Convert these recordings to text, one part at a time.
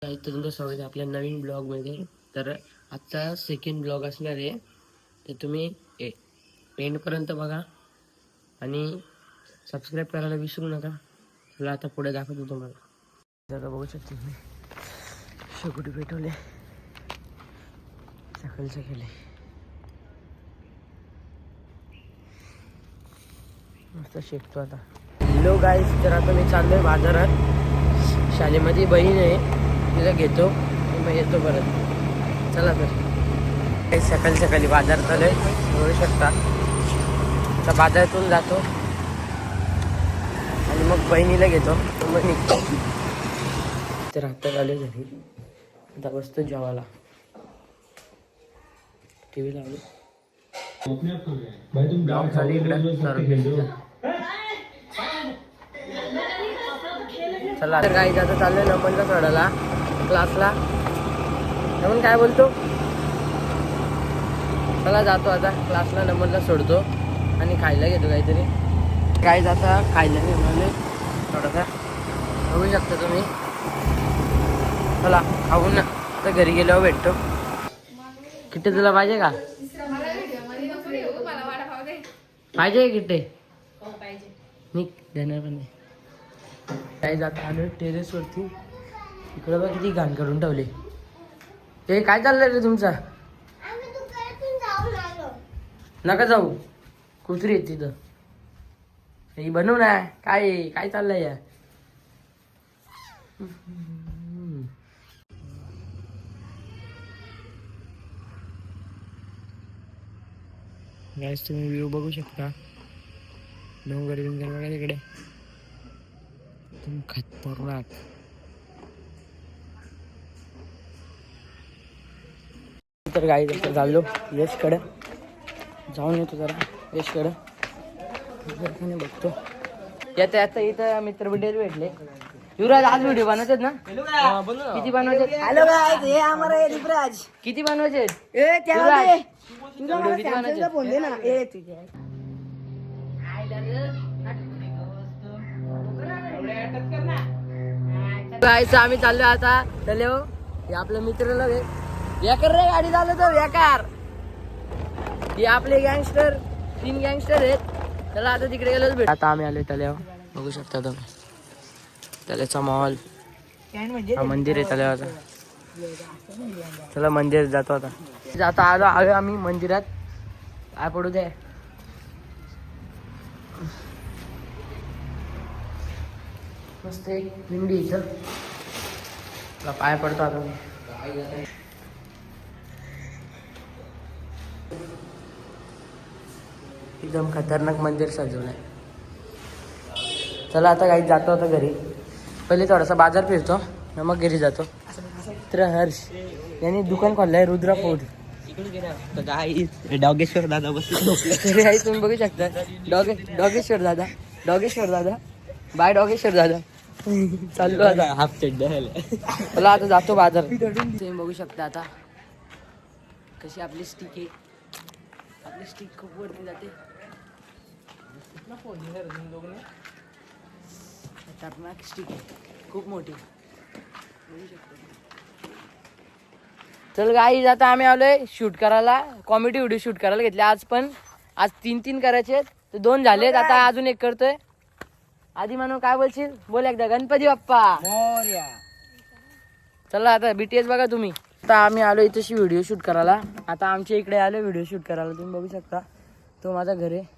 तुमचं स्वागत आहे आपल्या नवीन ब्लॉगमध्ये. तर आजचा सेकंड ब्लॉग असणार आहे, ते तुम्ही एंडपर्यंत बघा आणि सबस्क्राईब करायला विसरू नका. चला आता पुढे दाखवतो तुम्हाला. जरा बघू शकतो तुम्ही शेकोटी पेटवले सकाळी मस्त शेकतो आता. हॅलो गाईस, तर आता मी चाललोय बाजारात. शाळेमध्ये बहीण आहे, तिला घेतो मग येतो परत. चला तर काही सकाळी बाजार चालू बघू शकता. आता बाजारातून जातो आणि मग बहिणीला घेतो मग निघतो. तर आता चालू घरी, आता बसतो जेवायला. टी व्ही लावली. चला तर काही आता चाललोय नमनला सोडायला क्लासला. नमन काय बोलतो? चला जातो आता क्लासला, नमनला सोडतो आणि खायला घेतो काहीतरी. काय आता खायला घेऊन थोडासा बघू शकता तुम्ही. चला खाऊन ना, तर घरी गेल्यावर भेटतो. किट्टे तुला पाहिजे का? पाहिजे किट्टे? निघ देणार पण नाही. काय जात आलो टेरेसवरती. इकडं बघ किती घाण करून ठेवले. हे काय चाललंय रे तुमचा? नका जाऊ, कुत्री येत तिथं. ही बनव ना. काय चाललंय या? गाईस तुम्ही व्ह्यू बघू शकता. डोंगर बिंगर बघा तिकडे, एकदम खतरनाक. तर गाई चाललो यशकडे, जाऊन येतो जरा यशकडे. बघतो येता येता इथं मित्र मंडळी भेटले. युवराज आज व्हिडिओ बनवतात ना? किती बनवायचे? हॅलो गाइस, ये हमारा ये युवराज. किती बनवायचे? ए त्या युवराज तुझा मला सॅमसंगचा फोन दे ना. ए तुझे गाईस आम्ही चाललो आता. चलो हे आपल्या मित्राला व्याकार रे, गाडी चालू तर व्याकार. हे आपले गँगस्टर 3 गँगस्टर आहेत. चला आता तिकडे गेलोच भेट. आता आम्ही आलोय तल्यावर, बघू शकता तुम्ही. तल्याचा मॉल, हा मंदिर आहे तल्यावाचा. चला मंदिर जातो आता आलो आम्ही मंदिरात. काय पडू दे. मस्त एक पिंडी इथं. पाय पडतो आता. एकदम खतरनाक मंदिर सजवलंय. चला आता काही जातो आता घरी. पहिले थोडासा बाजार फिरतो मग घरी जातो. तर हर्ष यांनी दुकान खोललंय रुद्रा फूड. डॉगेश्वर दादा बसले. आई तुम्ही बघू शकता. डॉगेश्वर दादा बाय डॉगेश्वर दादा. चाललो आता हाफ चड्डा. चला आता जातो बाजार. तुम्ही बघू शकता आता कशी आपली स्टिक आहे. आपली स्टिक खूप वरती जाते. खतरनाक स्टिक आहे, खूप मोठी. चल गाईज आता आम्ही आलोय शूट करायला. कॉमेडी व्हिडिओ शूट करायला घेतले आज. पण आज 3 करायचे, तर 2 झालेत. आता अजून 1 करतोय. आधी म्हणून काय बोलशील? बोल एकदा. गणपती बाप्पा मोरया. चला आता BTS बघा तुम्ही. आता आम्ही आलो इथेशी व्हिडिओ शूट करायला. आता आमच्या इकडे आलो व्हिडिओ शूट करायला. तुम्ही बघू शकता. तो माझा घर आहे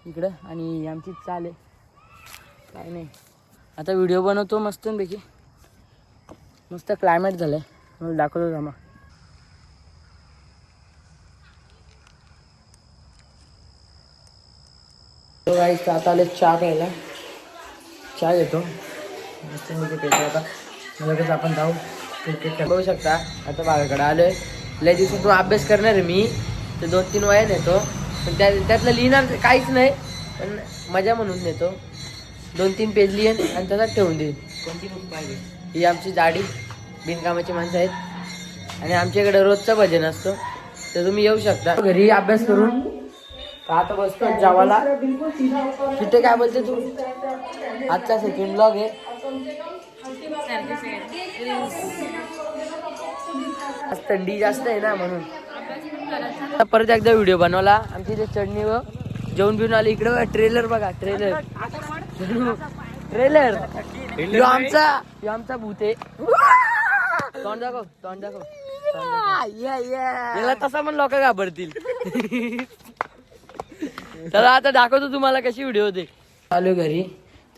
इकडं आणि आमची चाल आहे. काय नाही, आता व्हिडिओ बनवतो मस्तपैकी. मस्त क्लायमेट झालंय, मला दाखवतो जमा. गाईस आता आले चहा प्यायला. चहा घेतो मस्त पेतो. आता लगेच आपण जाऊ क्रिकेट. बघू शकता आता बागाकडे आलोय. लय दिवसातून अभ्यास करणार आहे मी. तर 2-3 वया नेतो, पण त्यातलं लिहिणार काहीच नाही, पण मजा म्हणून नेतो. 2-3 पेज लिहिन आणि त्याला ठेवून देईन. कोणती बुक पाहिजे? ही आमची जाडी बिनकामाची माणसं आहेत आणि आमच्याकडे रोजचं भजन असतो. तर तुम्ही येऊ शकता घरी अभ्यास करून. आता बसतो जेवायला. तिथे काय बोलते तू? आजचा सेकंड ब्लॉग आहे. आज थंडी जास्त आहे ना म्हणून. आता परत एकदा व्हिडिओ बनवला आमची इथे चढणी व जेवण बिवून आली. इकडे बघा ट्रेलर, बघा ट्रेलर ट्रेलर. यो आमचा भूत आहे. तोंड दाखव, तोंड दाखव. याला तसा पण लोक घाबरतील. चला आता दाखवतो तुम्हाला कशी व्हिडिओ होते. चालू घरी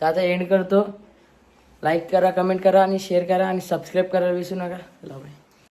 तर आता एंड करतो. लाईक करा, कमेंट करा आणि शेअर करा आणि सबस्क्राईब करायला विसरू नका.